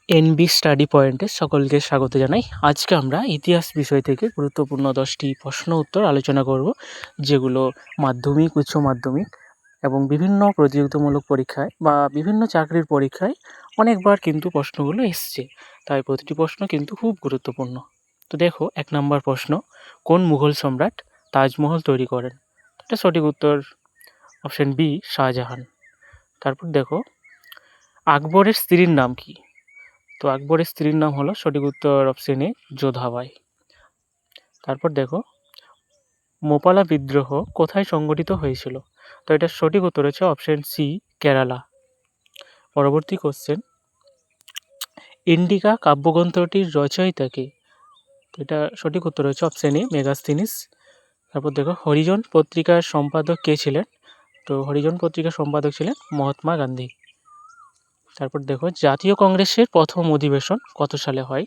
NB study পয়েন্টে সকলকে স্বাগত জানাই। আজকে আমরা ইতিহাস বিষয় থেকে গুরুত্বপূর্ণ 10টি প্রশ্ন উত্তর আলোচনা করব, যেগুলো মাধ্যমিক, উচ্চ মাধ্যমিক এবং বিভিন্ন প্রতিযোগিতামূলক পরীক্ষায় বা বিভিন্ন চাকরির পরীক্ষায় অনেকবার কিন্তু প্রশ্নগুলো এসছে। তাই প্রতিটি প্রশ্ন কিন্তু খুব গুরুত্বপূর্ণ। তো দেখো, 1 নম্বর প্রশ্ন, কোন মুঘল সম্রাট তাজমহল তৈরি করেন? এটা সঠিক উত্তর অপশন বি, শাহজাহান। তারপর দেখো, আকবরের স্ত্রীর নাম কি? তো আকবরের স্ত্রীর নাম হলো সঠিক উত্তর অপশন এ, যোধাবাই। তারপর দেখো, মোপালা বিদ্রোহ কোথায় সংগঠিত হয়েছিল? তো এটা সঠিক উত্তর হচ্ছে অপশন সি, কেরালা। পরবর্তী কোশ্চেন, ইন্ডিকা কাব্যগ্রন্থটির রচয়িতা কে? তো এটা সঠিক উত্তর হচ্ছে অপশন এ, মেগাস্তিনিস। তারপর দেখো, হরিজন পত্রিকার সম্পাদক কে ছিলেন? তো হরিজন পত্রিকার সম্পাদক ছিলেন মহাত্মা গান্ধী। তারপর দেখো, জাতীয় কংগ্রেসের প্রথম অধিবেশন কত সালে হয়?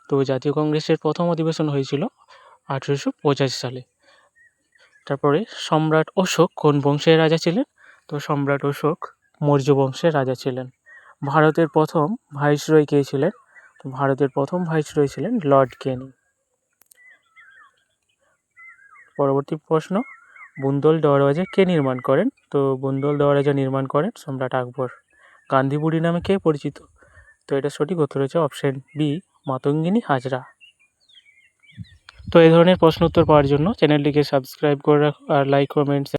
তো জাতীয় কংগ্রেসের প্রথম অধিবেশন হয়েছিল 1885 সালে। তারপরে, সম্রাট অশোক কোন বংশের রাজা ছিলেন? তো সম্রাট অশোক মৌর্য বংশের রাজা ছিলেন। ভারতের প্রথম ভাইসরয় কে ছিলেন? তো ভারতের প্রথম ভাইসরয় ছিলেন লর্ড ক্যানিং। পরবর্তী প্রশ্ন, বুন্দল দরওয়াজা কে নির্মাণ করেন? তো বুন্দল দরওয়াজা নির্মাণ করেন সম্রাট আকবর। গান্ধী বুড়ি নামে কে পরিচিত? তো এটা সঠিক উত্তর হচ্ছে অপশন বি, মাতঙ্গিনী হাজরা। তো এই ধরনের প্রশ্ন উত্তর পাওয়ার জন্য চ্যানেলটিকে সাবস্ক্রাইব করে রাখো আর লাইক, কমেন্টস